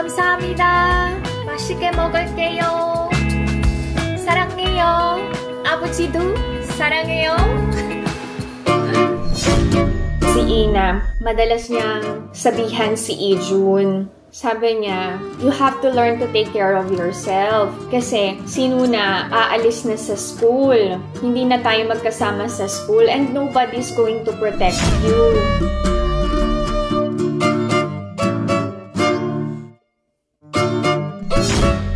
감사합니다. 맛있게 먹을게요. 사랑해요. 아버지도 사랑해요. Si Ina, madalas niyang sabihan si Ijun. Sabi niya, you have to learn to take care of yourself. Kasi sino na aalis na sa school. Hindi na tayo magkasama sa school and nobody's going to protect you.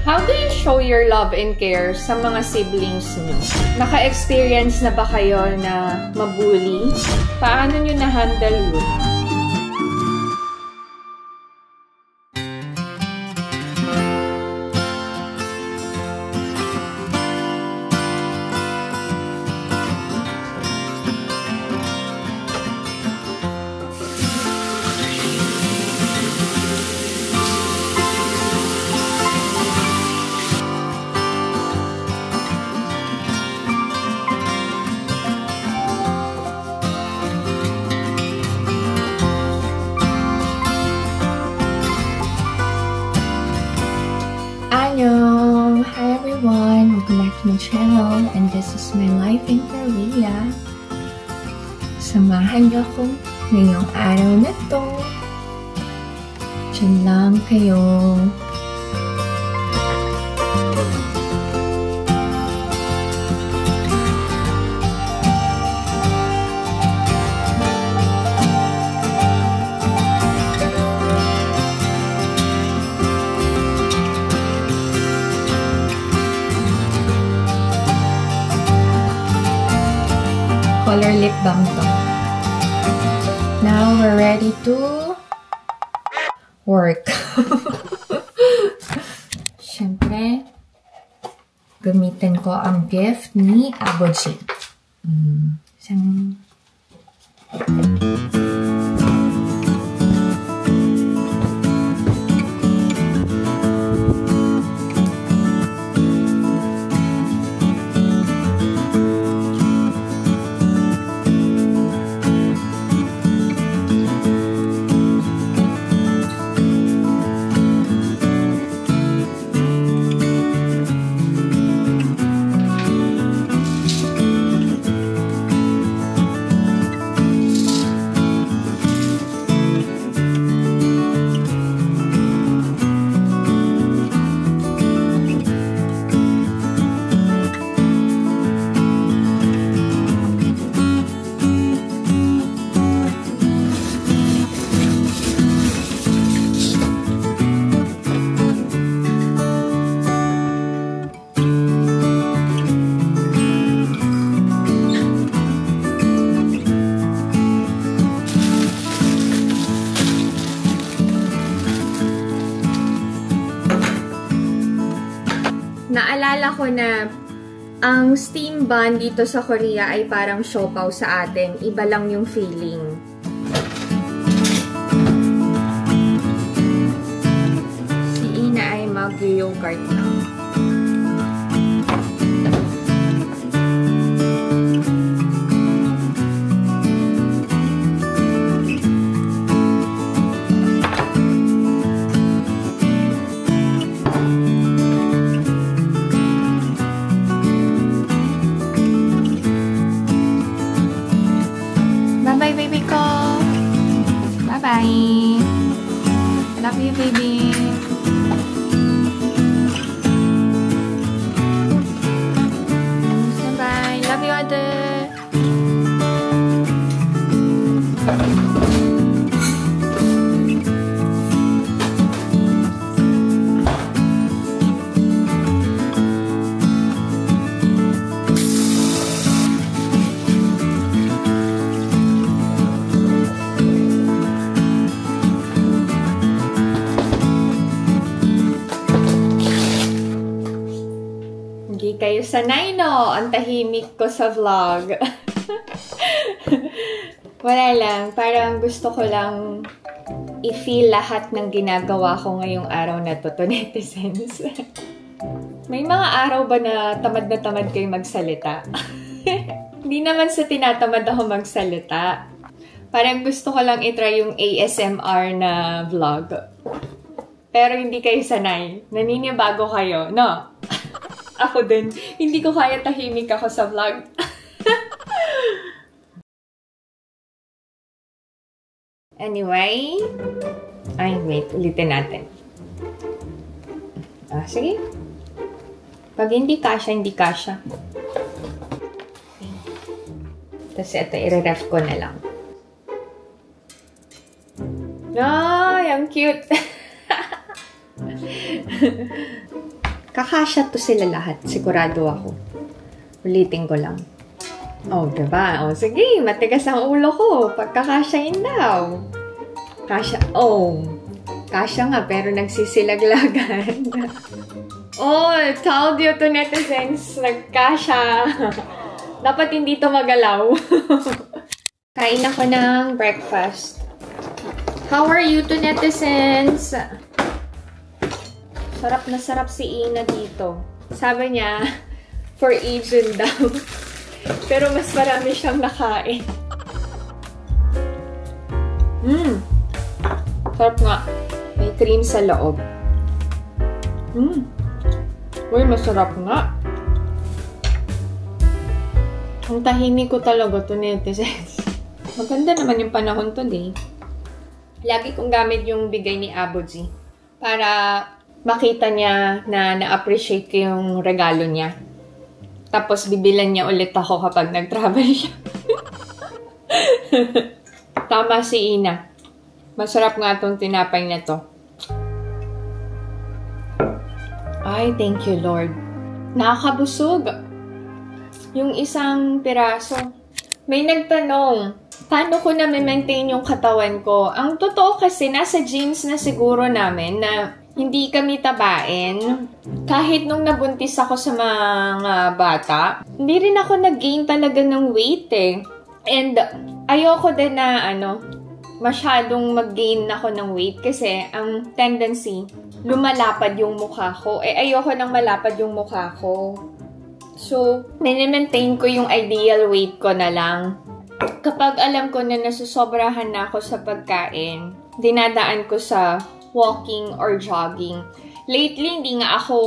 How do you show your love and care sa mga siblings niyo? Naka-experience na ba kayo na mabully? Paano niyo na-handle yun? Hi everyone, welcome back to my channel and this is my life in Korea. Samahan niyo ako ngayong araw na to. Diyan lang kayo. Color lip balm to. Now we're ready to work. Siyempre, gamitin ko ang gift ni Aboji. Isang naalala ko na ang steam bun dito sa Korea ay parang siopaw sa atin. Iba lang yung feeling. Si Ina ay mag-yogurt na. Bye-bye, baby ko. Bye-bye. Love you, baby. Bye-bye. Love you, Ate. Hindi kayo sanay, no? Ang tahimik ko sa vlog. Wala lang. Parang gusto ko lang i-feel lahat ng ginagawa ko ngayong araw na to netizens. May mga araw ba na tamad kayo magsalita? Hindi naman sa tinatamad ako magsalita. Parang gusto ko lang i-try yung ASMR na vlog. pero hindi kayo sanay. Naninibago kayo, no? Ako din. Hindi ko kaya tahimik ako sa vlog. Anyway. Ay, wait. Ulitin natin. Sige. Pag hindi kasha, hindi kasha. Okay. Tapos ito, i-ref ko na lang. Ay, ang cute! Kakasya to sila lahat. Sigurado ako. Ulitin ko lang. Oh, diba? Oh, sige, matigas ang ulo ko. Pagkakasyain daw. Kasya. Oh, kasya nga, pero nagsisilaglagan. Oh, told you to netizens. Nagkasya. Dapat hindi to magalaw. Kain ako ng breakfast. How are you to netizens? Sarap na sarap si Ina dito. Sabi niya, for Asian daw. Pero mas marami siyang nakain. Sarap nga. May cream sa loob. Uy, masarap nga. Ang tahimik ko talaga to netizens. Maganda naman yung panahon today. Lagi kong gamit yung bigay ni Aboji para makita niya na na-appreciate ko yung regalo niya. Tapos bibilan niya ulit ako kapag nag-travel siya. Tama si Ina. Masarap nga itong tinapay na to. Ay, thank you, Lord. Nakakabusog. Yung isang piraso. May nagtanong, paano ko na maintain yung katawan ko? Ang totoo kasi, nasa genes na siguro namin na hindi kami tabain. Kahit nung nabuntis ako sa mga bata, hindi rin ako nag-gain talaga ng weight eh. And ayoko din na masyadong mag-gain ako ng weight kasi ang tendency, lumalapad yung mukha ko. Eh, ayoko nang malapad yung mukha ko. So, mini-maintain ko yung ideal weight ko na lang. Kapag alam ko na nasusobrahan na ako sa pagkain, dinadaan ko sa walking or jogging. Lately, hindi nga ako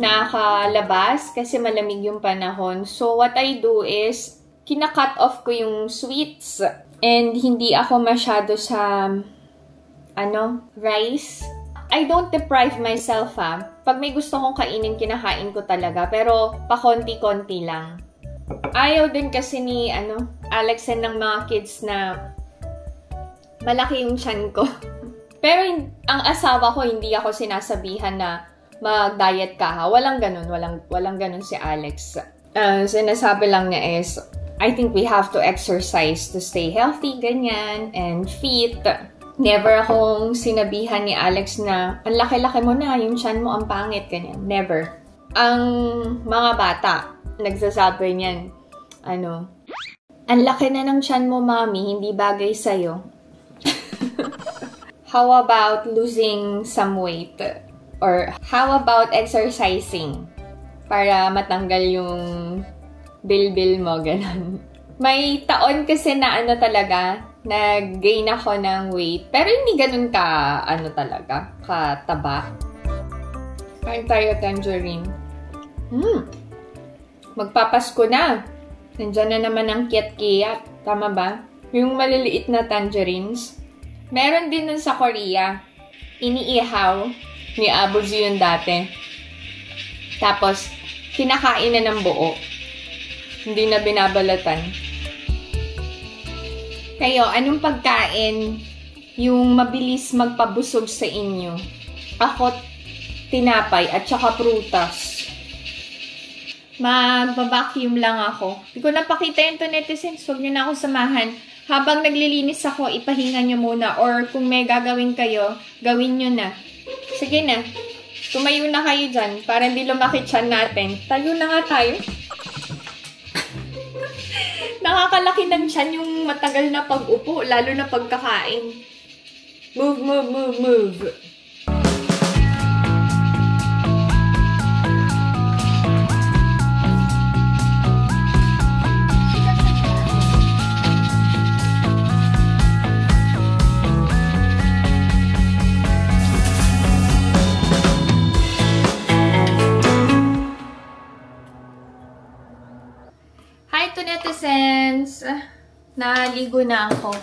nakakalabas kasi malamig yung panahon. So, what I do is, kina-cut off ko yung sweets. And hindi ako masyado sa, rice. I don't deprive myself, Pag may gusto kong kainin, kinakain ko talaga. Pero, pakonti-konti lang. Ayaw din kasi ni, Alexen ng mga kids na malaki yung tiyan ko. Pero, ang asawa ko, hindi ako sinasabihan na mag-diet ka, ha? Walang ganun. Walang ganun si Alex. Sinasabi lang niya is, I think we have to exercise to stay healthy, ganyan, and fit. Never akong sinabihan ni Alex na, ang laki-laki mo na, yung tiyan mo, ang pangit, ganyan. Never. Ang mga bata, nagsasabi niyan, ang laki na ng tiyan mo, mami, hindi bagay sa'yo. How about losing some weight? Or how about exercising? Para matanggal yung bilbil mo, ganun. May taon kasi na talaga, nag-gain ako ng weight. Pero hindi ganun ka, talaga, kataba. Kain tayo tangerine. Magpapasko na. Nandyan na naman ang kiat-kiat. Tama ba? Yung maliliit na tangerines. Meron din nun sa Korea. Iniihaw. Ni Aboji yun dati. Tapos, kinakain na ng buo. Hindi na binabalatan. Kayo, anong pagkain yung mabilis magpabusog sa inyo? Ako, tinapay at saka prutas. Mag-vacuum lang ako. Hindi ko napakita yung to netizens. Huwag nyo na ako samahan. Habang naglilinis ako, ipahinga nyo muna. Or kung may gagawin kayo, gawin nyo na. Sige na. Tumayo na kayo dyan para hindi lumaki tiyan natin. Tayo na nga tayo. Nakakalaki ng tiyan yung matagal na pag-upo, lalo na pagkakain. Move, move, move, move. guys, naligo na ako.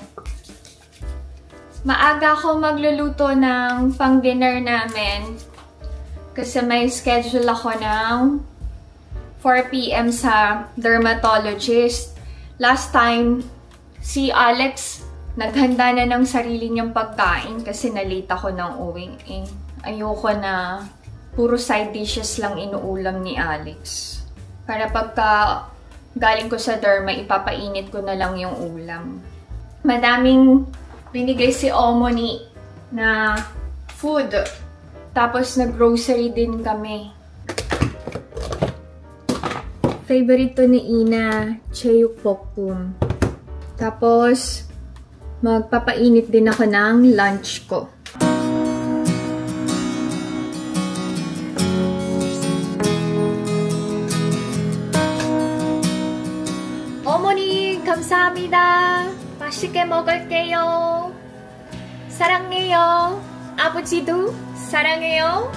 Maaga ako magluluto ng pang-dinner namin kasi may schedule ako ng 4 p.m. sa dermatologist. Last time, si Alex naghanda na ng sarili niyang pagkain kasi nalate ako ng uwi. Ayoko na puro side dishes lang inuulam ni Alex. Para pagka galing ko sa derma, ipapainit ko na lang yung ulam. Madaming binigay si Omoni na food. Tapos nag-grocery din kami. Favorite to ni Ina, Cheyuk Pokpum. Tapos, magpapainit din ako ng lunch ko. 어머니, 감사합니다. 맛있게 먹을게요. 사랑해요. 아버지도 사랑해요.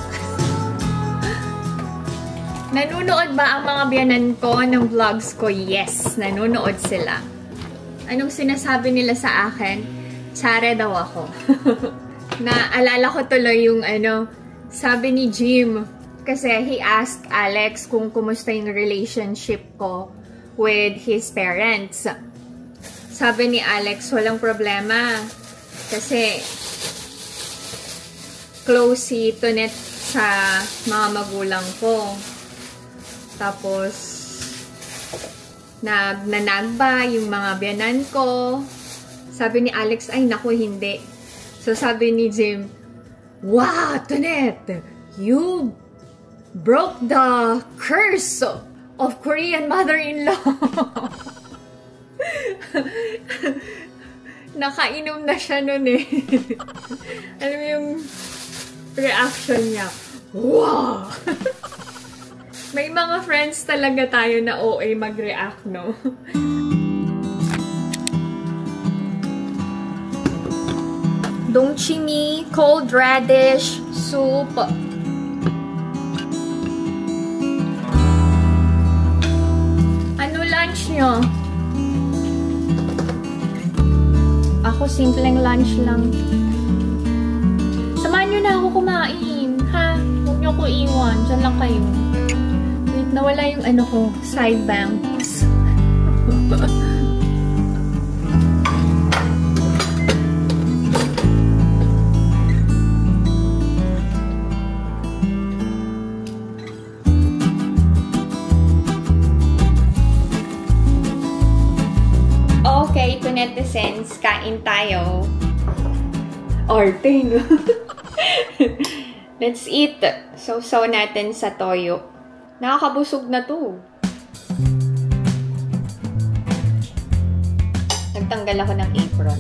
Nanonood ba ang mga biyanan ko ng vlogs ko? Yes, nanonood sila. Anong sinasabi nila sa akin? Tsare daw ako. Naalala ko tuloy yung sabi ni Jim. Kasi he asked Alex kung kumusta yung relationship ko with his parents. Sabi ni Alex, walang problema. Kasi close si Tonet sa mga magulang ko. Tapos, nagnanagba yung mga biyanan ko. Sabi ni Alex, ay naku, hindi. So, sabi ni Jim, wow, Tonet, you broke the curse of Korean mother-in-law. Nakainom na siya nun eh. Alam mo yung reaction niya. Wow! May mga friends talaga tayo na OA mag-react, no? Dongchimi, cold radish, soup. Ano lunch nyo? Ako, simpleng lunch lang. Samahan nyo na ako kumain, ha? Huwag nyo ko iwan. Diyan lang kayo. Wait, nawala yung side bangs. Okay, to netizens, kain tayo. Arte, no? Let's eat. So natin sa toyo. Nakakabusog na to. Nagtanggal ako ng apron.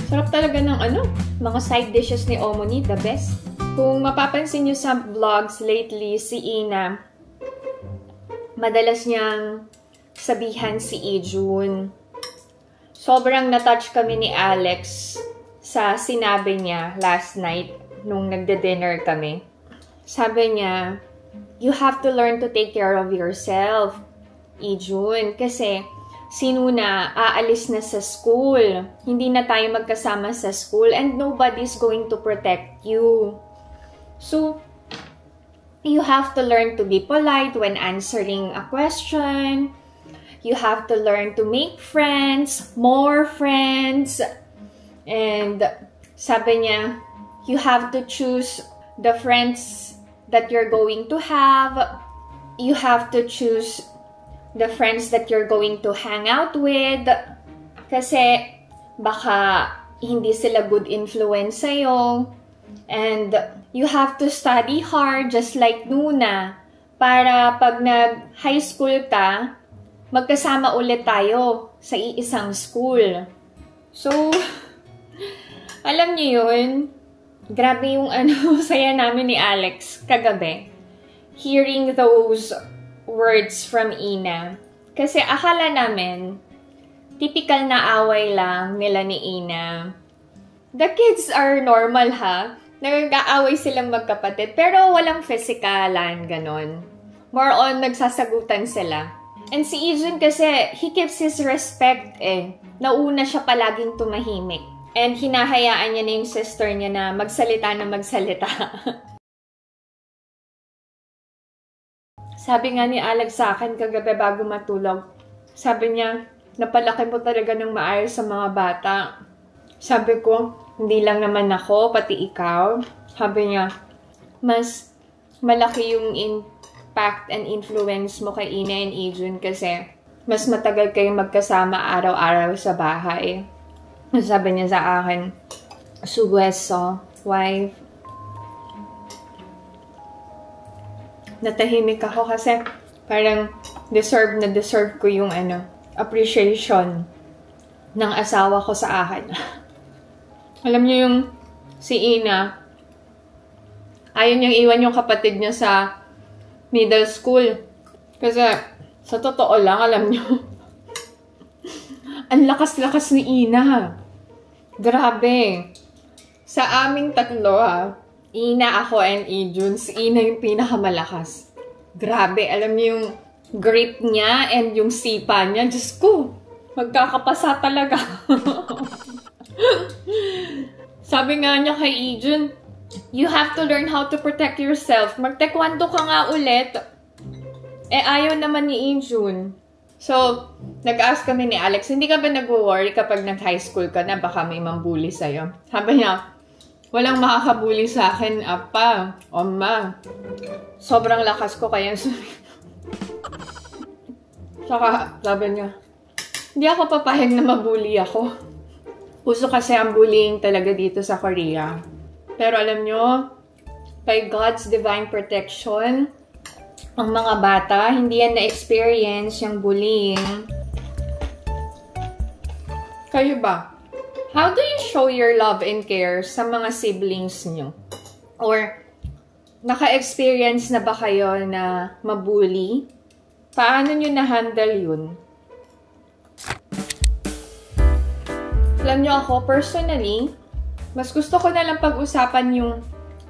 Sarap talaga ng mga side dishes ni Omoni, the best. Kung mapapansin nyo sa vlogs lately, si Ina, madalas niyang sabihan si Ijun. Sobrang na-touch kami ni Alex sa sinabi niya last night nung nagde-dinner kami. Sabi niya, you have to learn to take care of yourself, Ijun. Kasi sino na aalis na sa school. Hindi na tayo magkasama sa school and nobody's going to protect you. So, you have to learn to be polite when answering a question. You have to learn to make friends, more friends. And sabi niya, you have to choose the friends that you're going to have. You have to choose the friends that you're going to hang out with. Kasi baka hindi sila good influence sa'yo. And you have to study hard just like Nuna. Para pag nag-high school ka, magkasama ulit tayo sa iisang school. So, alam niyo yun, grabe yung saya namin ni Alex kagabi. Hearing those words from Ina. Kasi akala namin, typical na away lang nila ni Ina. The kids are normal ha. Nag-aaway silang magkapatid. Pero walang physikalan, ganon. More on, nagsasagutan sila. And si Ijun kasi, he keeps his respect eh. Nauna siya palaging tumahimik. And hinahayaan niya na yung sister niya na magsalita na magsalita. Sabi nga ni Alex sa akin kagabi bago matulog, sabi niya, napalaki mo talaga ng maayos sa mga bata. Sabi ko, hindi lang naman ako, pati ikaw. Sabi niya, mas malaki yung impact and influence mo kay Ina and Ijun kasi mas matagal kayong magkasama araw-araw sa bahay. Sabi niya sa akin, Suweso, wife. Natahimik ako kasi parang deserve ko yung appreciation ng asawa ko sa akin. Alam niyo yung si Ina, ayaw niyang iwan yung kapatid niya sa middle school. Kasi sa totoo lang, alam niyo, ang lakas-lakas ni Ina. Grabe. Sa aming tatlo Ina, ako, and Ijun, si Ina yung pinakamalakas. Grabe, alam niyo yung grip niya and yung sipa niya. Diyos ko, magkakapasa talaga. Sabi nga niya kay Ijun, you have to learn how to protect yourself. Mag-taekwondo ka nga ulit. Ayaw naman ni Ijun. So, nag-ask kami ni Alex, hindi ka ba nag-worry kapag nag-high school ka na baka may mambuli sa'yo? Sabi niya, walang makakabuli sa akin, apa, o ma. Sobrang lakas ko kaya Saka, sabi niya, hindi ako papahig na mabuli ako. Puso kasi ang bullying talaga dito sa Korea. Pero alam nyo, by God's divine protection, ang mga bata, hindi yan na-experience yung bullying. Kayo ba? How do you show your love and care sa mga siblings nyo? Or, naka-experience na ba kayo na mabully? Paano nyo na-handle yun? Alam nyo ako, personally, mas gusto ko na lang pag-usapan yung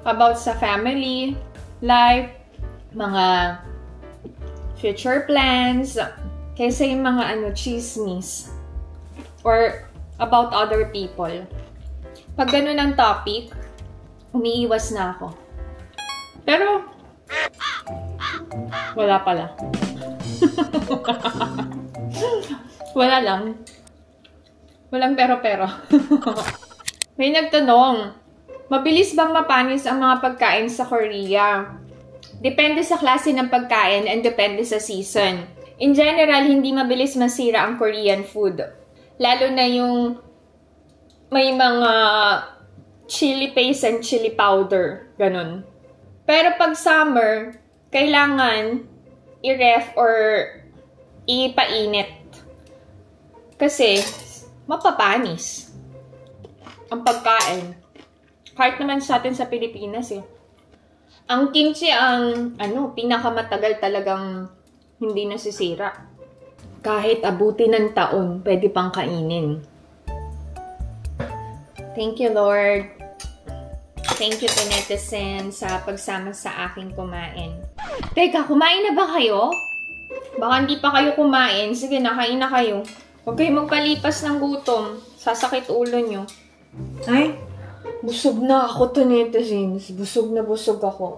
about sa family, life, mga future plans, kaysa yung mga chismis. Or about other people. Pag ganun ang topic, umiiwas na ako. Pero, wala pala. Wala lang. Walang pero-pero. May nagtanong, mabilis bang mapanis ang mga pagkain sa Korea? Depende sa klase ng pagkain and depende sa season. In general, hindi mabilis masira ang Korean food. Lalo na yung may mga chili paste and chili powder. Ganun. Pero pag summer, kailangan i-ref or ipainit. Kasi mapapanis ang pagkain. Kahit naman sa atin sa Pilipinas eh. Ang kimchi ang pinakamatagal talagang hindi nasisira. Kahit abuti ng taon, pwede pang kainin. Thank you, Lord. Thank you to netizen sa pagsama sa aking kumain. Teka, kumain na ba kayo? Baka hindi pa kayo kumain. Sige, nakain na kayo. Huwag kayo magpalipas ng gutom. Sasakit ulo nyo. Ay, busog na ako to netizens. Busog na busog ako.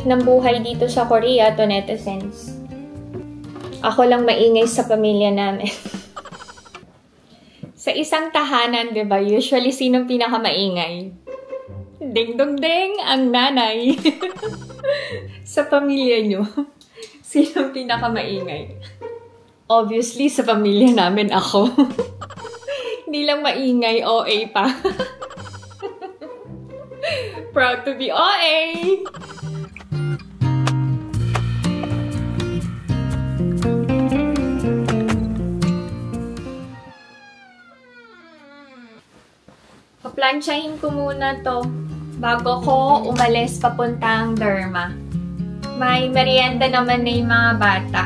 Ng buhay dito sa Korea to netizens. Ako lang maingay sa pamilya namin. Sa isang tahanan, diba? Usually, sinong pinakamaingay? Ding dong ding, ang nanay. Sa pamilya nyo, sinong pinakamaingay? Obviously, sa pamilya namin ako. Hindi lang maingay, OA pa. Proud to be OA! Plansyahin ko muna to bago ko umalis papuntang derma. May merienda naman na yung mga bata.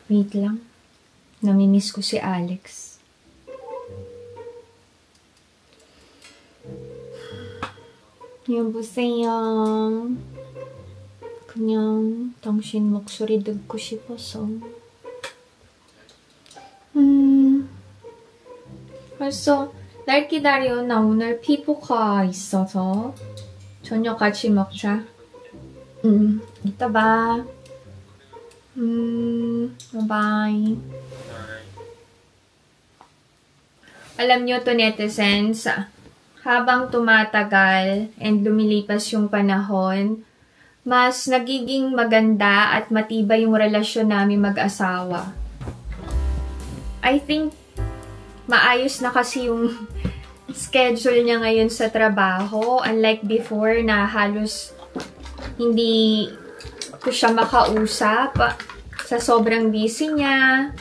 Wait lang. Namimiss ko si Alex. 여보세요. 그냥 당신 목소리 듣고 싶어서. 벌써 날 기다려. 나 오늘 피부과 있어서 저녁 같이 먹자. 이따 봐. Bye. Alam nyo to, netizens, habang tumatagal and lumilipas yung panahon, mas nagiging maganda at matibay yung relasyon namin mag-asawa. I think maayos na kasi yung schedule niya ngayon sa trabaho. Unlike before na halos hindi ko siya makausap sa sobrang busy niya.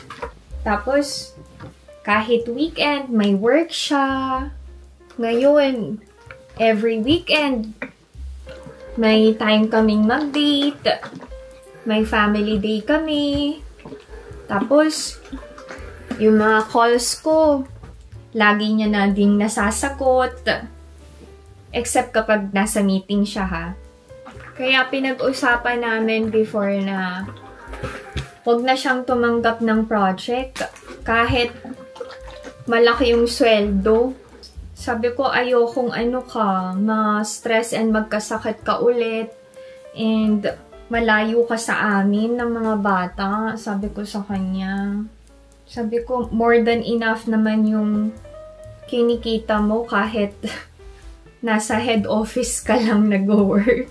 Tapos, kahit weekend, may work siya. Ngayon, every weekend, may time kaming mag-date. May family day kami. Tapos, yung mga calls ko, lagi niya na ding nasasagot. Except kapag nasa meeting siya, ha. Kaya pinag-usapan namin before na huwag na siyang tumanggap ng project kahit malaki yung sweldo. Sabi ko, ayokong ma-stress and magkasakit ka ulit and malayo ka sa amin ng mga bata. Sabi ko sa kanya. Sabi ko, more than enough naman yung kinikita mo kahit nasa head office ka lang nag-work.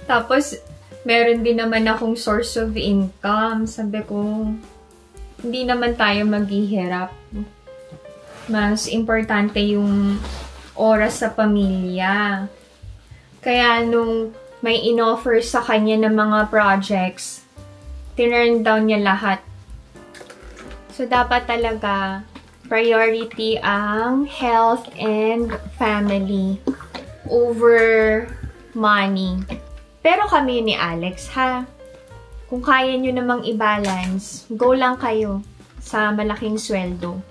Tapos, meron din naman akong source of income. Sabi ko, hindi naman tayo maghihirap. Mas importante yung oras sa pamilya. Kaya nung may in-offer sa kanya ng mga projects, tinurn down niya lahat. So, dapat talaga priority ang health and family over money. Pero kami ni Alex, ha? Kung kaya nyo namang i-balance, go lang kayo sa malaking sweldo.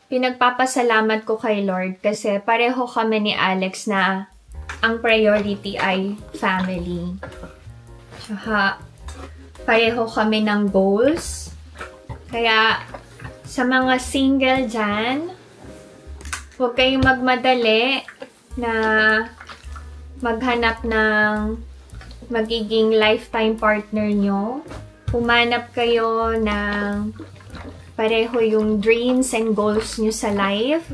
Pinagpapasalamat ko kay Lord kasi pareho kami ni Alex na ang priority ay family. Tsaka, pareho kami ng goals. Kaya, sa mga single dyan, huwag kayong magmadali na maghanap ng magiging lifetime partner nyo. Humanap kayo ng pareho yung dreams and goals nyo sa life.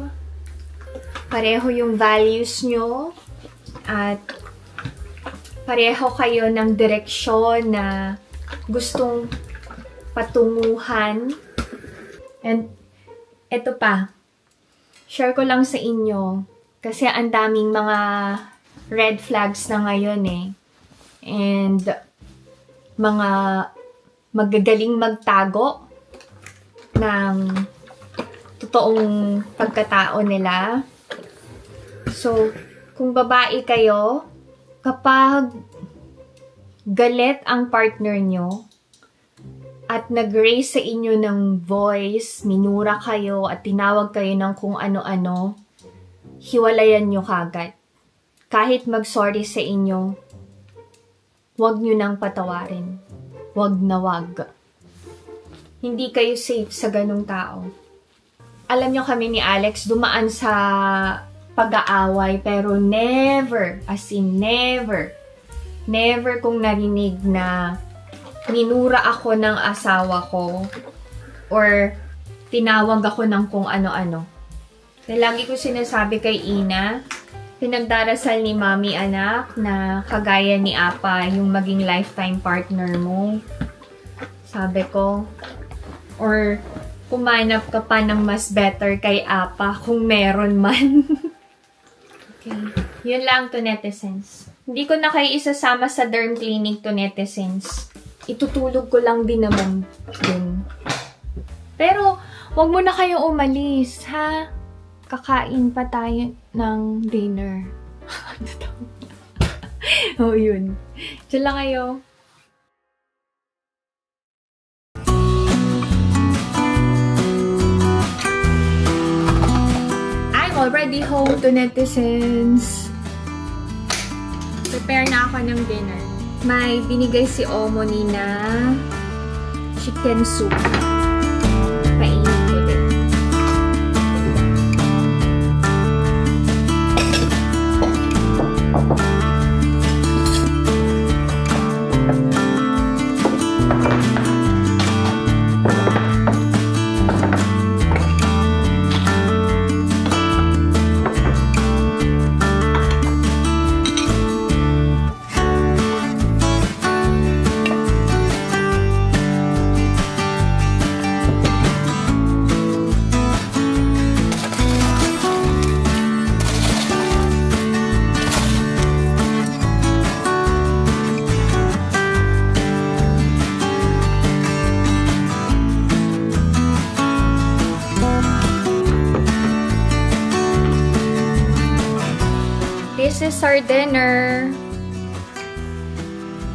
Pareho yung values nyo. At pareho kayo ng direksyon na gustong patunguhan. And eto pa, share ko lang sa inyo kasi ang daming mga red flags na ngayon eh. And mga magagaling magtago ng totoong pagkatao nila. So, kung babae kayo, kapag galit ang partner nyo at nag-raise sa inyo ng voice, minura kayo at tinawag kayo ng kung ano-ano, hiwalayan nyo kagad. Kahit mag-sorry sa inyo, huwag nyo nang patawarin. Huwag na huwag. Hindi kayo safe sa ganung tao. Alam nyo kami ni Alex, dumaan sa pag-aaway, pero never, as in never kong narinig na minura ako ng asawa ko or tinawag ako ng kung ano-ano. Kaya lagi ko sinasabi kay Ina, pinagdarasal ni Mami anak na kagaya ni Apa yung maging lifetime partner mo. Sabi ko, or pumanap ka pa ng mas better kay Apa kung meron man. Okay. Yun lang to netizens. Hindi ko na kayo isasama sa derm clinic to netizens. itutulog ko lang din naman din. Pero, wag mo na kayo umalis, ha? Kakain pa tayo ng dinner. Oh, yun. Diyan lang kayo. I'm already home to netizens. Prepare na ako ng dinner. May binigay si Omoni na chicken soup. Kainin ko din. This is our dinner.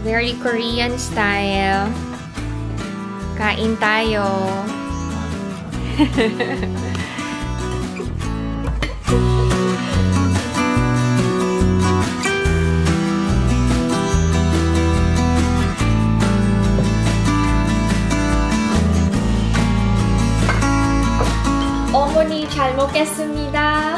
Very Korean style. Kain tayo. 어머니 잘 먹겠습니다.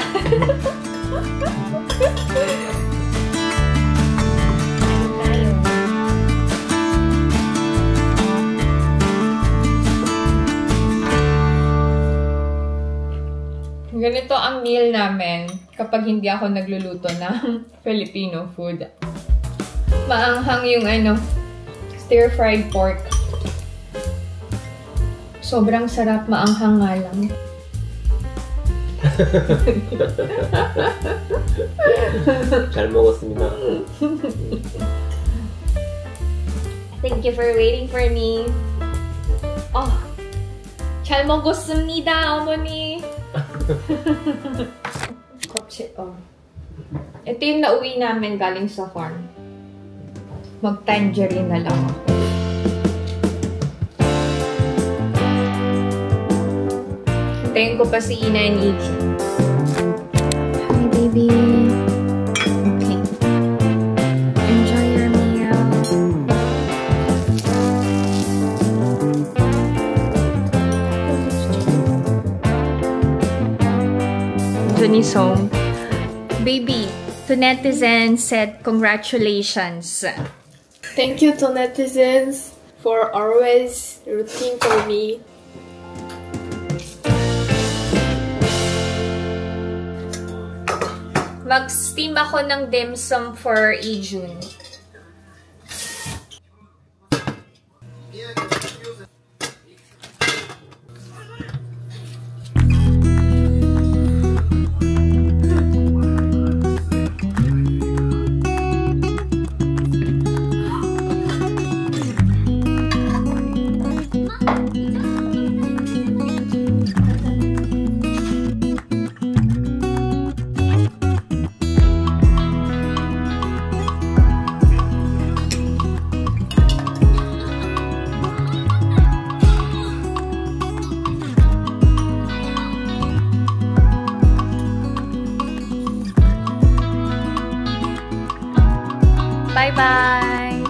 Ganito ang meal namin kapag hindi ako nagluluto ng Filipino food. Maanghang yung stir-fried pork. Sobrang sarap, maanghang nga lang. 잘 먹었습니다. Thank you for waiting for me. Oh, 잘 먹었습니다, 어머니. Ito yung nauwi namin galing sa farm. Mag-tangerine na lang ako. Hintayin ko pa si Ina and Iggy. Hi, baby. Okay. Enjoy your meal. Johnny's home. Baby, to netizens said congratulations. Thank you to netizens for always rooting for me. Mag-steam ako ng dim sum for Ijun. Bye-bye!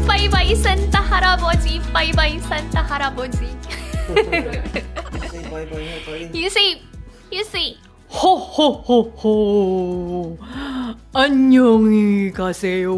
Bye-bye, Santa Haraboji! Bye-bye, Santa Haraboji! Say bye-bye. You say, 호호호호 안녕히 가세요.